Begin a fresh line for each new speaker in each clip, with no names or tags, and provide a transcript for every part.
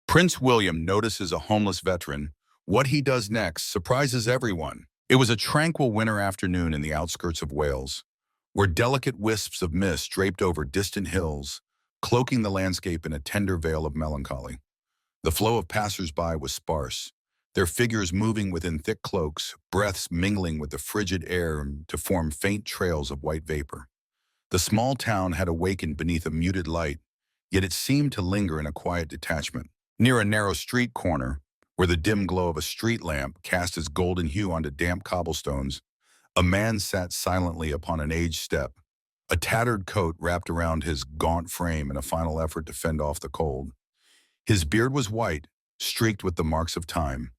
Prince William notices a homeless veteran. What he does next surprises everyone. It was a tranquil winter afternoon in the outskirts of Wales, where delicate wisps of mist draped over distant hills, cloaking the landscape in a tender veil of melancholy. The flow of passersby was sparse, their figures moving within thick cloaks, breaths mingling with the frigid air to form faint trails of white vapor. The small town had awakened beneath a muted light, yet it seemed to linger in a quiet detachment. Near a narrow street corner, where the dim glow of a street lamp cast its golden hue onto damp cobblestones, a man sat silently upon an aged step, a tattered coat wrapped around his gaunt frame in a final effort to fend off the cold. His beard was white, streaked with the marks of time,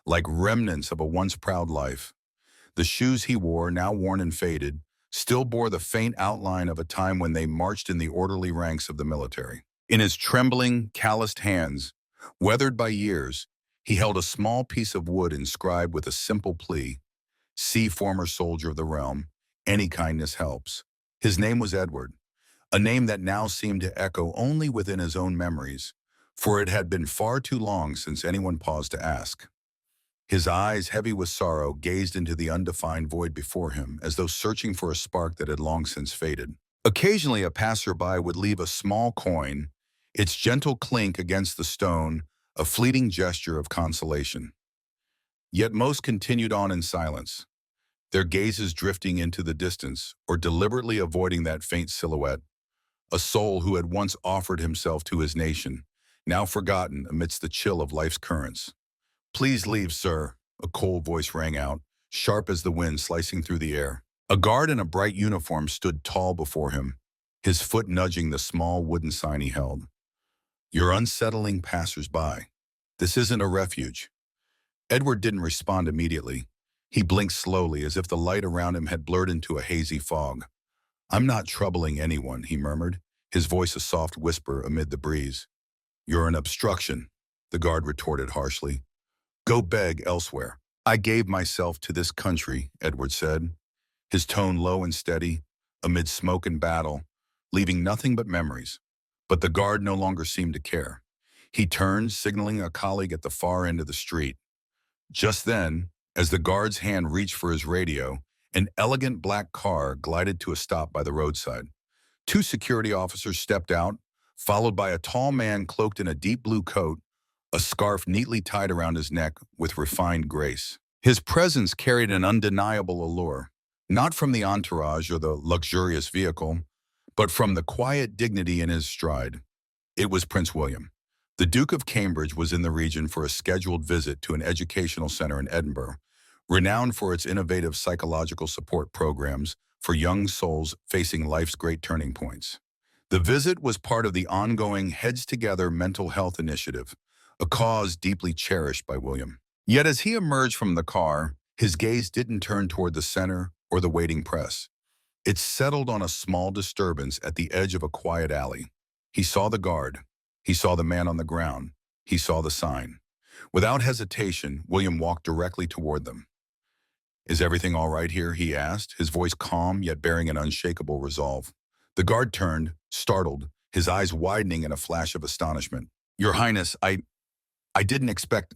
like remnants of a once proud life. The shoes he wore, now worn and faded, still bore the faint outline of a time when they marched in the orderly ranks of the military. In his trembling, calloused hands, weathered by years, he held a small piece of wood inscribed with a simple plea: "See, former soldier of the realm, any kindness helps." His name was Edward, a name that now seemed to echo only within his own memories, for it had been far too long since anyone paused to ask. His eyes, heavy with sorrow, gazed into the undefined void before him, as though searching for a spark that had long since faded. Occasionally, a passerby would leave a small coin, its gentle clink against the stone, a fleeting gesture of consolation. Yet most continued on in silence, their gazes drifting into the distance or deliberately avoiding that faint silhouette, a soul who had once offered himself to his nation, now forgotten amidst the chill of life's currents. "Please leave, sir," a cold voice rang out, sharp as the wind slicing through the air. A guard in a bright uniform stood tall before him, his foot nudging the small wooden sign he held. "You're unsettling passersby. This isn't a refuge." Edward didn't respond immediately. He blinked slowly, as if the light around him had blurred into a hazy fog. "I'm not troubling anyone," he murmured, his voice a soft whisper amid the breeze. "You're an obstruction," the guard retorted harshly. "Go beg elsewhere." "I gave myself to this country," Edward said, his tone low and steady, amid smoke and battle, leaving nothing but memories. But the guard no longer seemed to care. He turned, signaling a colleague at the far end of the street. Just then, as the guard's hand reached for his radio, an elegant black car glided to a stop by the roadside. Two security officers stepped out, followed by a tall man cloaked in a deep blue coat, a scarf neatly tied around his neck with refined grace. His presence carried an undeniable allure, not from the entourage or the luxurious vehicle, but from the quiet dignity in his stride. It was Prince William. The Duke of Cambridge was in the region for a scheduled visit to an educational center in Edinburgh, renowned for its innovative psychological support programs for young souls facing life's great turning points. The visit was part of the ongoing Heads Together mental health initiative, a cause deeply cherished by William. Yet as he emerged from the car, his gaze didn't turn toward the center or the waiting press. It settled on a small disturbance at the edge of a quiet alley. He saw the guard. He saw the man on the ground. He saw the sign. Without hesitation, William walked directly toward them. "Is everything all right here?" he asked, his voice calm yet bearing an unshakable resolve. The guard turned, startled, his eyes widening in a flash of astonishment. "Your Highness, I didn't expect—"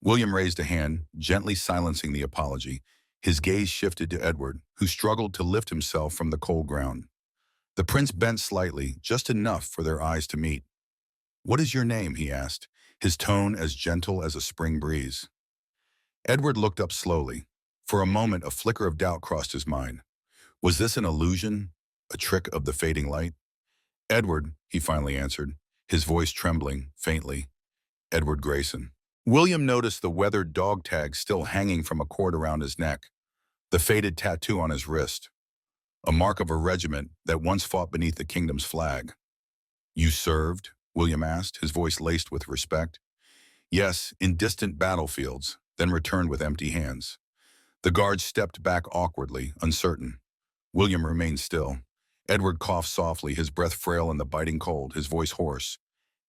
William raised a hand, gently silencing the apology. His gaze shifted to Edward, who struggled to lift himself from the cold ground. The prince bent slightly, just enough for their eyes to meet. "What is your name?" he asked, his tone as gentle as a spring breeze. Edward looked up slowly. For a moment, a flicker of doubt crossed his mind. Was this an illusion, a trick of the fading light? "Edward," he finally answered, his voice trembling, faintly. "Edward Grayson." William noticed the weathered dog tag still hanging from a cord around his neck, the faded tattoo on his wrist, a mark of a regiment that once fought beneath the kingdom's flag. "You served?" William asked, his voice laced with respect. "Yes, in distant battlefields, then returned with empty hands." The guard stepped back awkwardly, uncertain. William remained still. Edward coughed softly, his breath frail in the biting cold, his voice hoarse.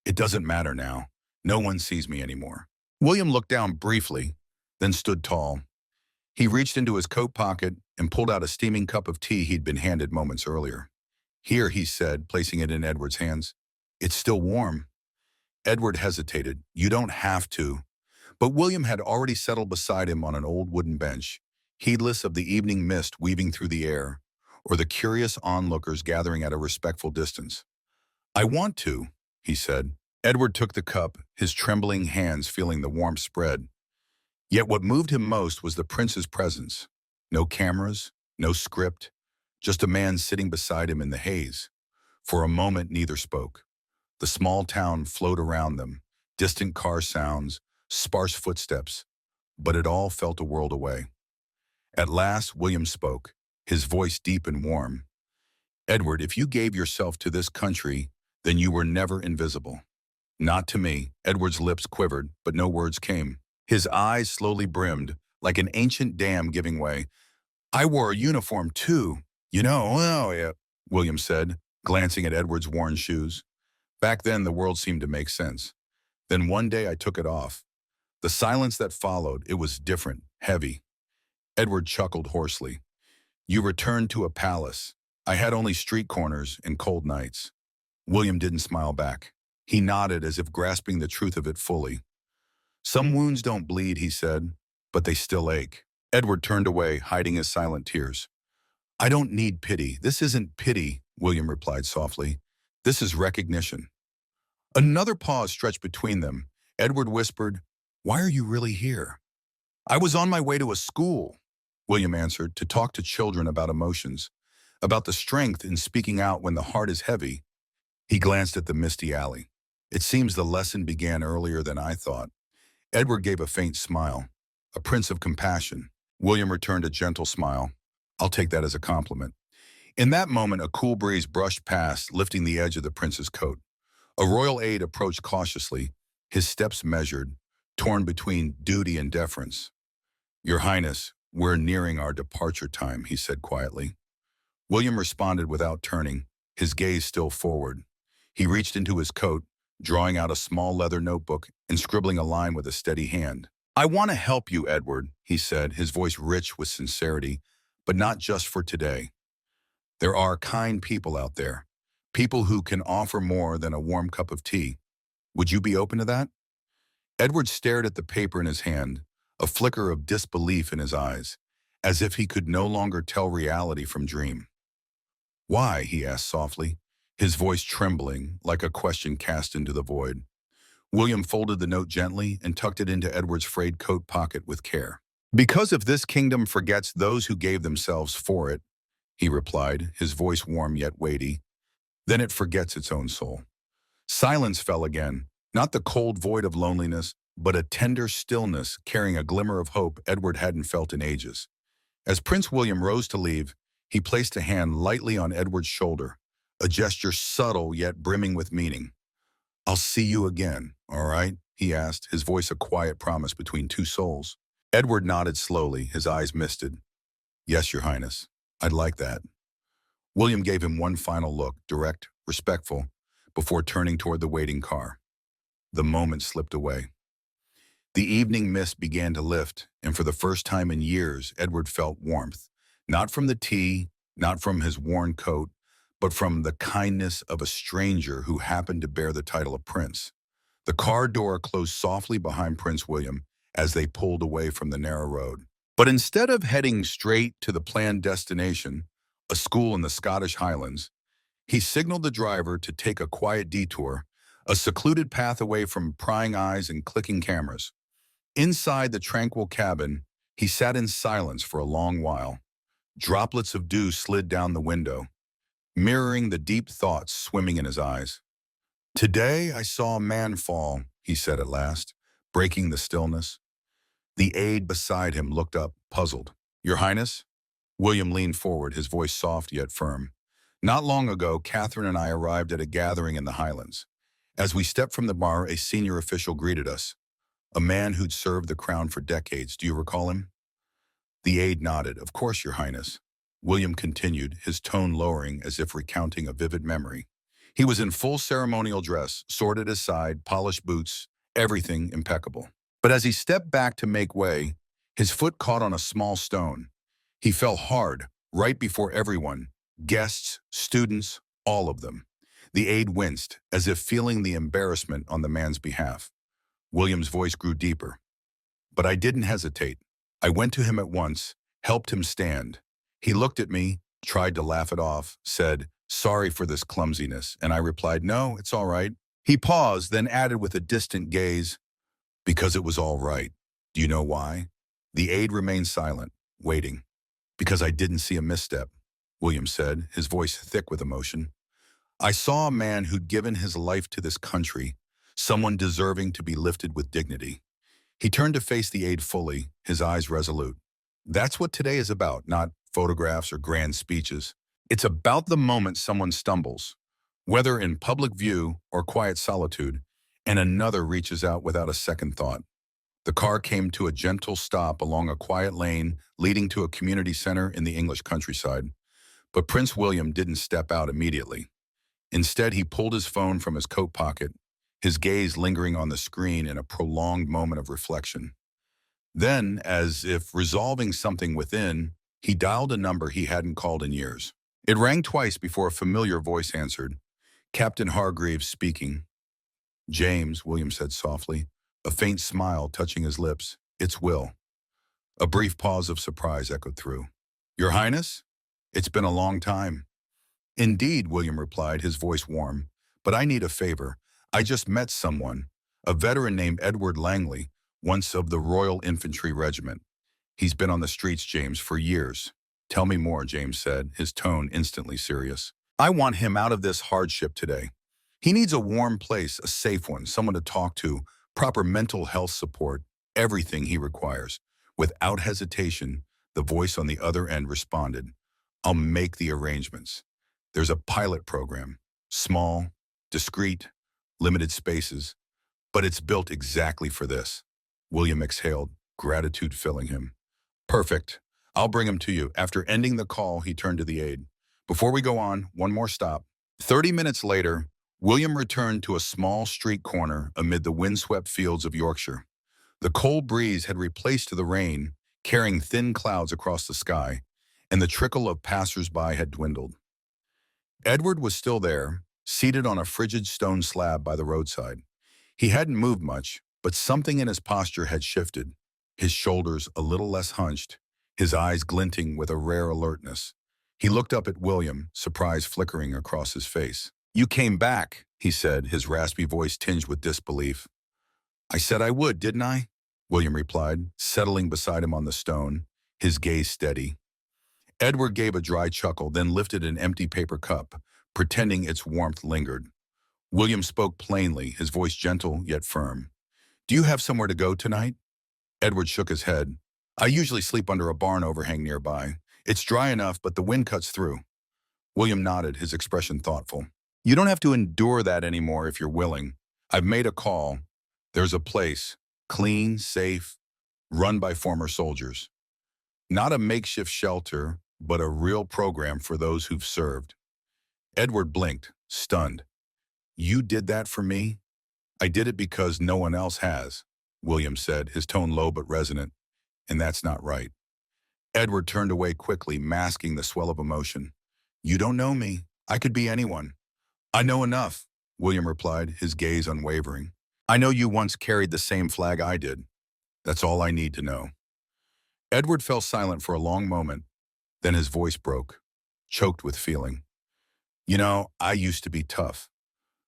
"It doesn't matter now. No one sees me anymore." William looked down briefly, then stood tall. He reached into his coat pocket and pulled out a steaming cup of tea he'd been handed moments earlier. "Here," he said, placing it in Edward's hands. "It's still warm." Edward hesitated. You don't have to. But William had already settled beside him on an old wooden bench, heedless of the evening mist weaving through the air, or the curious onlookers gathering at a respectful distance. I want to, he said. Edward took the cup, his trembling hands feeling the warmth spread. Yet what moved him most was the prince's presence. No cameras, no script, just a man sitting beside him in the haze. For a moment, neither spoke. The small town flowed around them, distant car sounds, sparse footsteps, but it all felt a world away. At last, William spoke, his voice deep and warm. Edward, if you gave yourself to this country, then you were never invisible. Not to me. Edward's lips quivered, but no words came. His eyes slowly brimmed, like an ancient dam giving way. I wore a uniform too. Oh yeah, William said, glancing at Edward's worn shoes. Back then, the world seemed to make sense. Then one day I took it off. The silence that followed, it was different, heavy. Edward chuckled hoarsely. You returned to a palace. I had only street corners and cold nights. William didn't smile back. He nodded as if grasping the truth of it fully. Some wounds don't bleed, he said, but they still ache. Edward turned away, hiding his silent tears. I don't need pity. This isn't pity, William replied softly. This is recognition. Another pause stretched between them. Edward whispered, Why are you really here? I was on my way to a school, William answered, to talk to children about emotions, about the strength in speaking out when the heart is heavy. He glanced at the misty alley. It seems the lesson began earlier than I thought. Edward gave a faint smile, a prince of compassion. William returned a gentle smile. I'll take that as a compliment. In that moment, a cool breeze brushed past, lifting the edge of the prince's coat. A royal aide approached cautiously, his steps measured, torn between duty and deference. Your Highness, we're nearing our departure time, he said quietly. William responded without turning, his gaze still forward. He reached into his coat, drawing out a small leather notebook and scribbling a line with a steady hand. I want to help you, Edward, he said, his voice rich with sincerity, but not just for today. There are kind people out there, people who can offer more than a warm cup of tea. Would you be open to that? Edward stared at the paper in his hand, a flicker of disbelief in his eyes, as if he could no longer tell reality from dream. Why? He asked softly, his voice trembling like a question cast into the void. William folded the note gently and tucked it into Edward's frayed coat pocket with care. Because if this kingdom forgets those who gave themselves for it, he replied, his voice warm yet weighty, then it forgets its own soul. Silence fell again, not the cold void of loneliness, but a tender stillness carrying a glimmer of hope Edward hadn't felt in ages. As Prince William rose to leave, he placed a hand lightly on Edward's shoulder, a gesture subtle yet brimming with meaning. I'll see you again, all right? He asked, his voice a quiet promise between two souls. Edward nodded slowly, his eyes misted. Yes, Your Highness, I'd like that. William gave him one final look, direct, respectful, before turning toward the waiting car. The moment slipped away. The evening mist began to lift, and for the first time in years, Edward felt warmth. Not from the tea, not from his worn coat, but from the kindness of a stranger who happened to bear the title of prince. The car door closed softly behind Prince William as they pulled away from the narrow road. But instead of heading straight to the planned destination, a school in the Scottish Highlands, he signaled the driver to take a quiet detour, a secluded path away from prying eyes and clicking cameras. Inside the tranquil cabin, he sat in silence for a long while. Droplets of dew slid down the window, mirroring the deep thoughts swimming in his eyes. Today I saw a man fall, he said at last, breaking the stillness. The aide beside him looked up, puzzled. Your Highness? William leaned forward, his voice soft yet firm. Not long ago, Catherine and I arrived at a gathering in the Highlands. As we stepped from the bar, a senior official greeted us. A man who'd served the crown for decades. Do you recall him? The aide nodded. Of course, Your Highness. William continued, his tone lowering as if recounting a vivid memory. He was in full ceremonial dress, sword at his side, polished boots, everything impeccable. But as he stepped back to make way, his foot caught on a small stone. He fell hard, right before everyone, guests, students, all of them. The aide winced, as if feeling the embarrassment on the man's behalf. William's voice grew deeper. But I didn't hesitate. I went to him at once, helped him stand. He looked at me, tried to laugh it off, said, "Sorry for this clumsiness," and I replied, "No, it's all right." He paused, then added with a distant gaze, "Because it was all right. Do you know why?" The aide remained silent, waiting. "Because I didn't see a misstep," William said, his voice thick with emotion. "I saw a man who'd given his life to this country, someone deserving to be lifted with dignity." He turned to face the aide fully, his eyes resolute. "That's what today is about, not photographs or grand speeches. It's about the moment someone stumbles, whether in public view or quiet solitude, and another reaches out without a second thought." The car came to a gentle stop along a quiet lane leading to a community center in the English countryside. But Prince William didn't step out immediately. Instead, he pulled his phone from his coat pocket, his gaze lingering on the screen in a prolonged moment of reflection. Then, as if resolving something within, he dialed a number he hadn't called in years. It rang twice before a familiar voice answered. "Captain Hargreaves speaking." "James," William said softly, a faint smile touching his lips. "It's Will." A brief pause of surprise echoed through. "Your Highness? It's been a long time." "Indeed," William replied, his voice warm. "But I need a favor. I just met someone, a veteran named Edward Langley, once of the Royal Infantry Regiment. He's been on the streets, James, for years." "Tell me more," James said, his tone instantly serious. "I want him out of this hardship today. He needs a warm place, a safe one, someone to talk to, proper mental health support, everything he requires." Without hesitation, the voice on the other end responded, "I'll make the arrangements. There's a pilot program, small, discreet, limited spaces, but it's built exactly for this." William exhaled, gratitude filling him. "Perfect. I'll bring him to you." After ending the call, he turned to the aide. "Before we go on, one more stop." 30 minutes later, William returned to a small street corner amid the windswept fields of Yorkshire. The cold breeze had replaced the rain, carrying thin clouds across the sky, and the trickle of passersby had dwindled. Edward was still there, seated on a frigid stone slab by the roadside. He hadn't moved much, but something in his posture had shifted, his shoulders a little less hunched, his eyes glinting with a rare alertness. He looked up at William, surprise flickering across his face. "You came back," he said, his raspy voice tinged with disbelief. "I said I would, didn't I?" William replied, settling beside him on the stone, his gaze steady. Edward gave a dry chuckle, then lifted an empty paper cup, pretending its warmth lingered. William spoke plainly, his voice gentle yet firm. "Do you have somewhere to go tonight?" Edward shook his head. "I usually sleep under a barn overhang nearby. It's dry enough, but the wind cuts through." William nodded, his expression thoughtful. "You don't have to endure that anymore if you're willing. I've made a call. There's a place, clean, safe, run by former soldiers. Not a makeshift shelter, but a real program for those who've served." Edward blinked, stunned. "You did that for me?" "I did it because no one else has," William said, his tone low but resonant. "And that's not right." Edward turned away quickly, masking the swell of emotion. "You don't know me. I could be anyone." "I know enough," William replied, his gaze unwavering. "I know you once carried the same flag I did. That's all I need to know." Edward fell silent for a long moment, then his voice broke, choked with feeling. "You know, I used to be tough.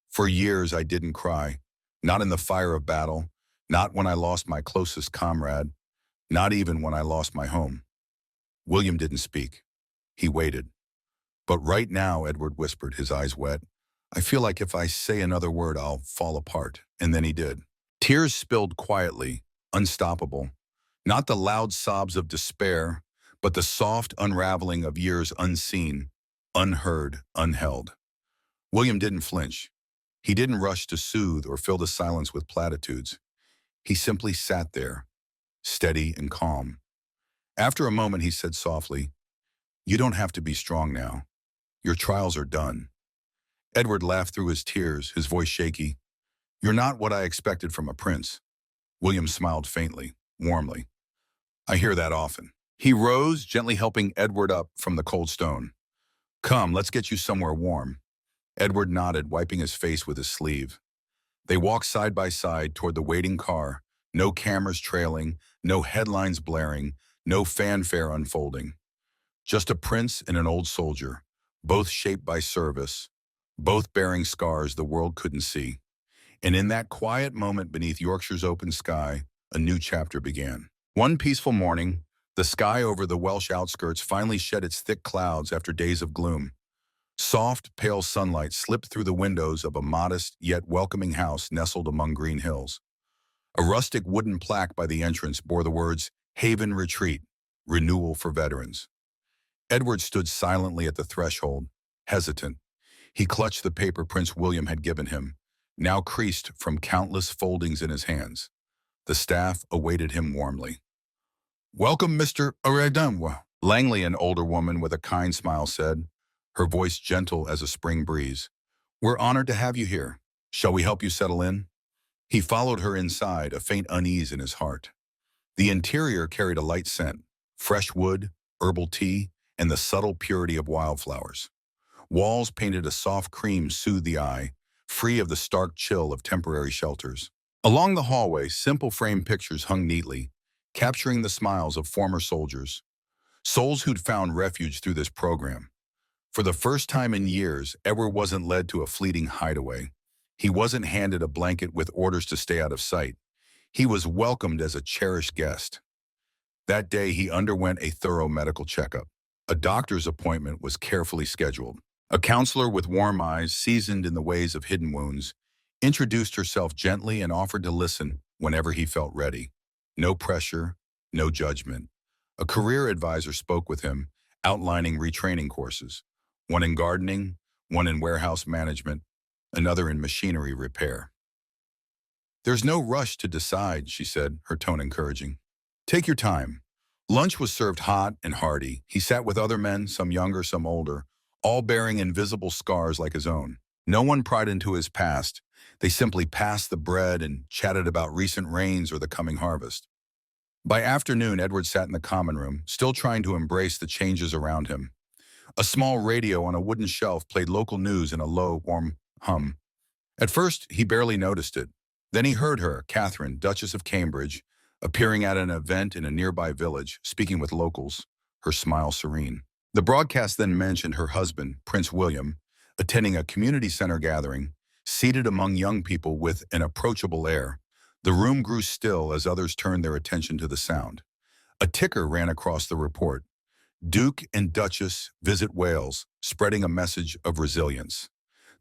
For years I didn't cry, not in the fire of battle, not when I lost my closest comrade, not even when I lost my home." William didn't speak. He waited. "But right now," Edward whispered, his eyes wet, "I feel like if I say another word, I'll fall apart." And then he did. Tears spilled quietly, unstoppable. Not the loud sobs of despair, but the soft unraveling of years unseen, unheard, unheld. William didn't flinch. He didn't rush to soothe or fill the silence with platitudes. He simply sat there, steady and calm. After a moment, he said softly, "You don't have to be strong now. Your trials are done." Edward laughed through his tears, his voice shaky. "You're not what I expected from a prince." William smiled faintly, warmly. "I hear that often." He rose, gently helping Edward up from the cold stone. "Come, let's get you somewhere warm." Edward nodded, wiping his face with his sleeve. They walked side by side toward the waiting car, no cameras trailing, no headlines blaring, no fanfare unfolding. Just a prince and an old soldier, both shaped by service, both bearing scars the world couldn't see. And in that quiet moment beneath Yorkshire's open sky, a new chapter began. One peaceful morning, the sky over the Welsh outskirts finally shed its thick clouds after days of gloom. Soft, pale sunlight slipped through the windows of a modest yet welcoming house nestled among green hills. A rustic wooden plaque by the entrance bore the words, "Haven Retreat, Renewal for Veterans." Edward stood silently at the threshold, hesitant. He clutched the paper Prince William had given him, now creased from countless foldings in his hands. The staff awaited him warmly. "Welcome, Mr. Oredamwa," Langley, an older woman with a kind smile, said, her voice gentle as a spring breeze. "We're honored to have you here. Shall we help you settle in?" He followed her inside, a faint unease in his heart. The interior carried a light scent, fresh wood, herbal tea, and the subtle purity of wildflowers. Walls painted a soft cream soothed the eye, free of the stark chill of temporary shelters. Along the hallway, simple frame pictures hung neatly, capturing the smiles of former soldiers, souls who'd found refuge through this program. For the first time in years, Edward wasn't led to a fleeting hideaway. He wasn't handed a blanket with orders to stay out of sight. He was welcomed as a cherished guest. That day, he underwent a thorough medical checkup. A doctor's appointment was carefully scheduled. A counselor with warm eyes, seasoned in the ways of hidden wounds, introduced herself gently and offered to listen whenever he felt ready. No pressure, no judgment. A career advisor spoke with him, outlining retraining courses, one in gardening, one in warehouse management, another in machinery repair. "There's no rush to decide," she said, her tone encouraging. "Take your time." Lunch was served hot and hearty. He sat with other men, some younger, some older, all bearing invisible scars like his own. No one pried into his past. They simply passed the bread and chatted about recent rains or the coming harvest. By afternoon, Edward sat in the common room, still trying to embrace the changes around him. A small radio on a wooden shelf played local news in a low, warm hum. At first, he barely noticed it. Then he heard her, Catherine, Duchess of Cambridge, appearing at an event in a nearby village, speaking with locals, her smile serene. The broadcast then mentioned her husband, Prince William, attending a community center gathering, seated among young people with an approachable air. The room grew still as others turned their attention to the sound. A ticker ran across the report. "Duke and Duchess visit Wales, spreading a message of resilience."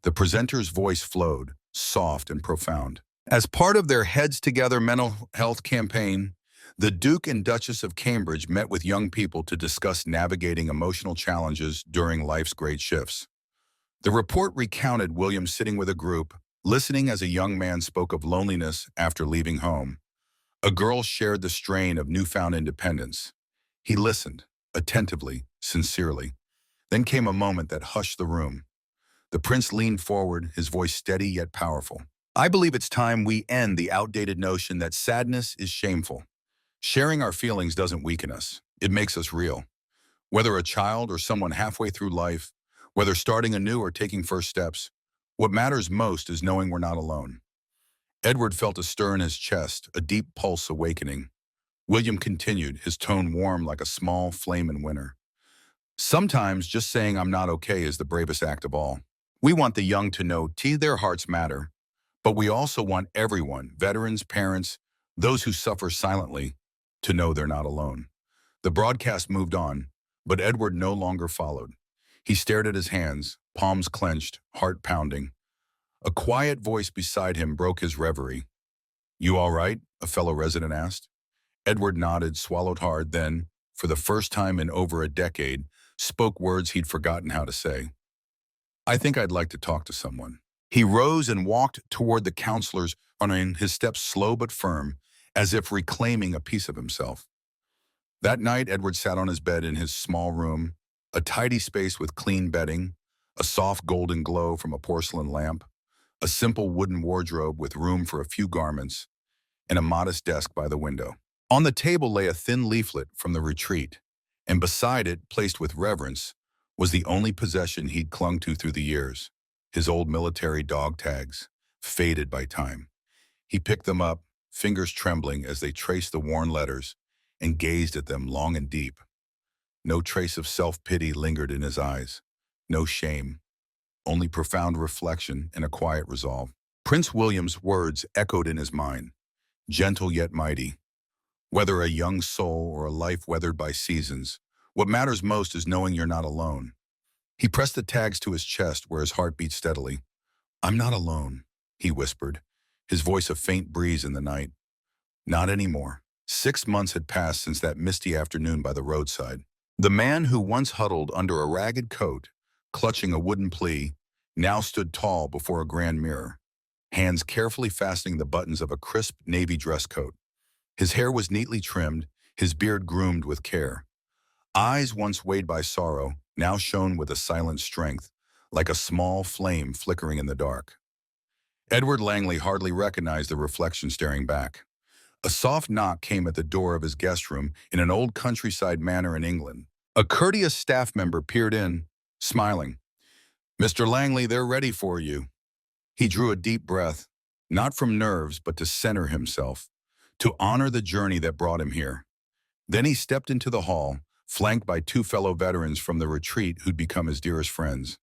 The presenter's voice flowed, soft and profound. As part of their Heads Together mental health campaign, the Duke and Duchess of Cambridge met with young people to discuss navigating emotional challenges during life's great shifts. The report recounted William sitting with a group, listening as a young man spoke of loneliness after leaving home. A girl shared the strain of newfound independence. He listened, attentively, sincerely. Then came a moment that hushed the room. The prince leaned forward, his voice steady yet powerful. "I believe it's time we end the outdated notion that sadness is shameful. Sharing our feelings doesn't weaken us. It makes us real. Whether a child or someone halfway through life, whether starting anew or taking first steps, what matters most is knowing we're not alone." Edward felt a stir in his chest, a deep pulse awakening. William continued, his tone warm like a small flame in winter. "Sometimes just saying I'm not okay is the bravest act of all. We want the young to know their hearts matter, but we also want everyone, veterans, parents, those who suffer silently, to know they're not alone." The broadcast moved on, but Edward no longer followed. He stared at his hands, palms clenched, heart pounding. A quiet voice beside him broke his reverie. "You all right?" a fellow resident asked. Edward nodded, swallowed hard, then, for the first time in over a decade, spoke words he'd forgotten how to say. "I think I'd like to talk to someone." He rose and walked toward the counselors, his steps slow but firm, as if reclaiming a piece of himself. That night, Edward sat on his bed in his small room, a tidy space with clean bedding, a soft golden glow from a porcelain lamp, a simple wooden wardrobe with room for a few garments, and a modest desk by the window. On the table lay a thin leaflet from the retreat, and beside it, placed with reverence, was the only possession he'd clung to through the years, his old military dog tags, faded by time. He picked them up, fingers trembling as they traced the worn letters, and gazed at them long and deep. No trace of self-pity lingered in his eyes. No shame, only profound reflection and a quiet resolve. Prince William's words echoed in his mind, gentle yet mighty. Whether a young soul or a life weathered by seasons, what matters most is knowing you're not alone. He pressed the tags to his chest where his heart beat steadily. "I'm not alone," he whispered, his voice a faint breeze in the night. Not anymore. 6 months had passed since that misty afternoon by the roadside. The man who once huddled under a ragged coat, clutching a wooden plea, now stood tall before a grand mirror, hands carefully fastening the buttons of a crisp navy dress coat. His hair was neatly trimmed, his beard groomed with care. Eyes once weighed by sorrow now shone with a silent strength, like a small flame flickering in the dark. Edward Langley hardly recognized the reflection staring back. A soft knock came at the door of his guest room in an old countryside manor in England. A courteous staff member peered in, smiling. "Mr. Langley, they're ready for you." He drew a deep breath, not from nerves, but to center himself, to honor the journey that brought him here. Then he stepped into the hall, flanked by two fellow veterans from the retreat who'd become his dearest friends.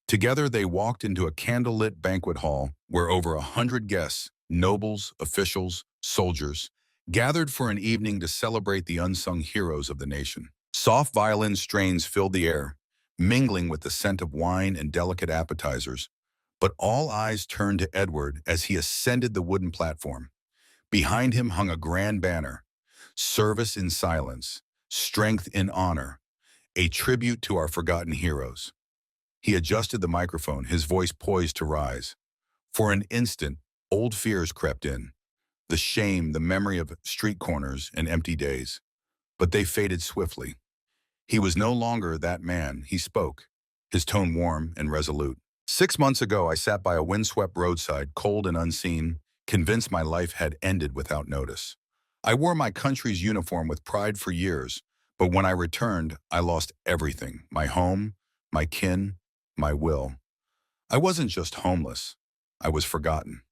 Together they walked into a candlelit banquet hall where over 100 guests, nobles, officials, soldiers, gathered for an evening to celebrate the unsung heroes of the nation. Soft violin strains filled the air, mingling with the scent of wine and delicate appetizers, but all eyes turned to Edward as he ascended the wooden platform. Behind him hung a grand banner, "Service in silence, strength in honor, a tribute to our forgotten heroes." He adjusted the microphone, his voice poised to rise. For an instant, old fears crept in. The shame, the memory of street corners and empty days. But they faded swiftly. He was no longer that man. He spoke, his tone warm and resolute. "6 months ago, I sat by a windswept roadside, cold and unseen, convinced my life had ended without notice. I wore my country's uniform with pride for years, but when I returned, I lost everything: my home, my kin, my will. I wasn't just homeless. I was forgotten."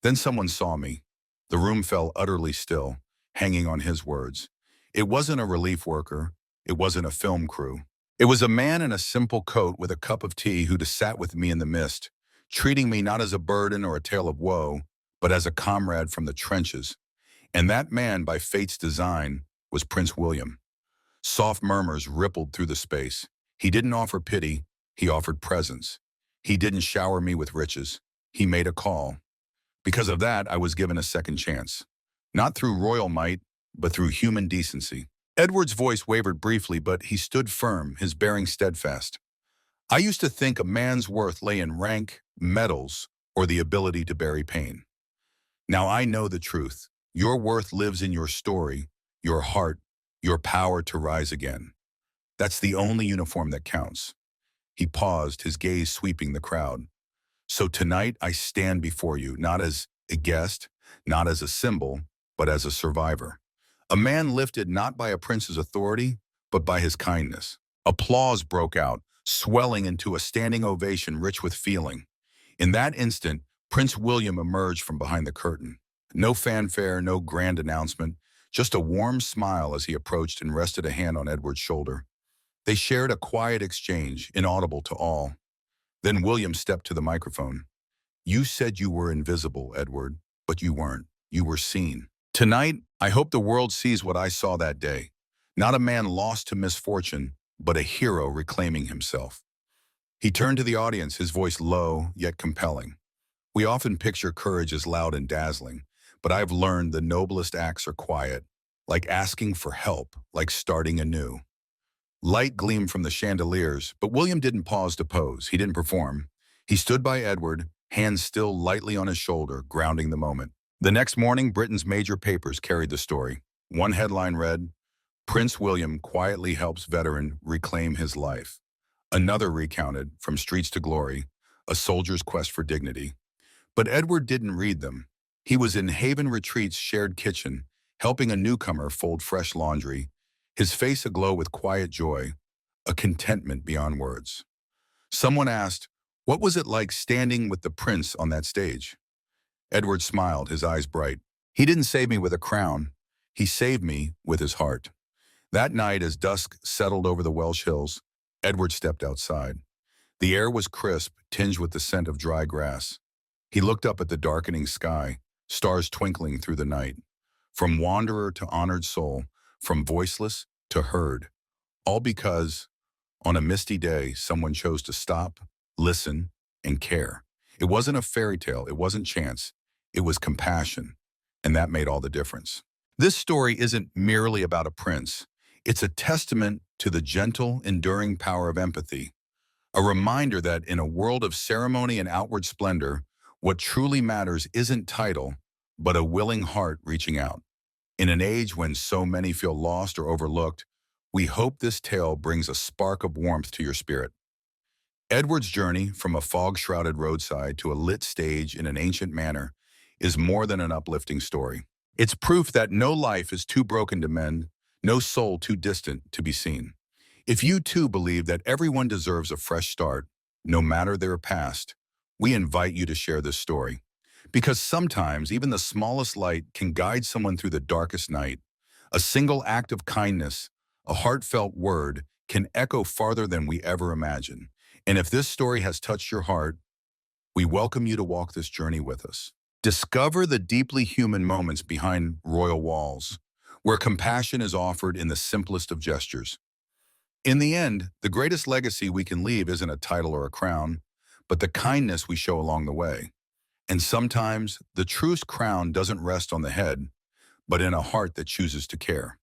Then someone saw me. The room fell utterly still, hanging on his words. It wasn't a relief worker. It wasn't a film crew. It was a man in a simple coat with a cup of tea who'd sat with me in the mist, treating me not as a burden or a tale of woe, but as a comrade from the trenches. And that man, by fate's design, was Prince William. Soft murmurs rippled through the space. He didn't offer pity. He offered presence. He didn't shower me with riches. He made a call. Because of that, I was given a second chance. Not through royal might, but through human decency. Edward's voice wavered briefly, but he stood firm, his bearing steadfast. "I used to think a man's worth lay in rank, medals, or the ability to bury pain. Now I know the truth. Your worth lives in your story, your heart, your power to rise again. That's the only uniform that counts." He paused, his gaze sweeping the crowd. "So tonight I stand before you, not as a guest, not as a symbol, but as a survivor. A man lifted not by a prince's authority, but by his kindness." Applause broke out, swelling into a standing ovation rich with feeling. In that instant, Prince William emerged from behind the curtain. No fanfare, no grand announcement, just a warm smile as he approached and rested a hand on Edward's shoulder. They shared a quiet exchange, inaudible to all. Then William stepped to the microphone. "You said you were invisible, Edward, but you weren't. You were seen. Tonight, I hope the world sees what I saw that day. Not a man lost to misfortune, but a hero reclaiming himself." He turned to the audience, his voice low, yet compelling. "We often picture courage as loud and dazzling, but I've learned the noblest acts are quiet, like asking for help, like starting anew." Light gleamed from the chandeliers, but William didn't pause to pose. He didn't perform. He stood by Edward, hands still lightly on his shoulder, grounding the moment. The next morning, Britain's major papers carried the story. One headline read, "Prince William quietly helps veteran reclaim his life." Another recounted, "From streets to glory, a soldier's quest for dignity." But Edward didn't read them. He was in Haven Retreat's shared kitchen, helping a newcomer fold fresh laundry, his face aglow with quiet joy, a contentment beyond words. Someone asked, What was it like standing with the prince on that stage? Edward smiled, his eyes bright. He didn't save me with a crown. He saved me with his heart. That night, as dusk settled over the Welsh hills, Edward stepped outside. The air was crisp, tinged with the scent of dry grass. He looked up at the darkening sky, stars twinkling through the night. From wanderer to honored soul, from voiceless to heard, all because, on a misty day, someone chose to stop, listen, and care. It wasn't a fairy tale, it wasn't chance, it was compassion, and that made all the difference. This story isn't merely about a prince. It's a testament to the gentle, enduring power of empathy, a reminder that in a world of ceremony and outward splendor, what truly matters isn't title, but a willing heart reaching out. In an age when so many feel lost or overlooked, we hope this tale brings a spark of warmth to your spirit. Edward's journey from a fog-shrouded roadside to a lit stage in an ancient manor is more than an uplifting story. It's proof that no life is too broken to mend, no soul too distant to be seen. If you too believe that everyone deserves a fresh start, no matter their past, we invite you to share this story. Because sometimes even the smallest light can guide someone through the darkest night. A single act of kindness, a heartfelt word, can echo farther than we ever imagine. And if this story has touched your heart, we welcome you to walk this journey with us. Discover the deeply human moments behind royal walls, where compassion is offered in the simplest of gestures. In the end, the greatest legacy we can leave isn't a title or a crown, but the kindness we show along the way. And sometimes, the truest crown doesn't rest on the head, but in a heart that chooses to care.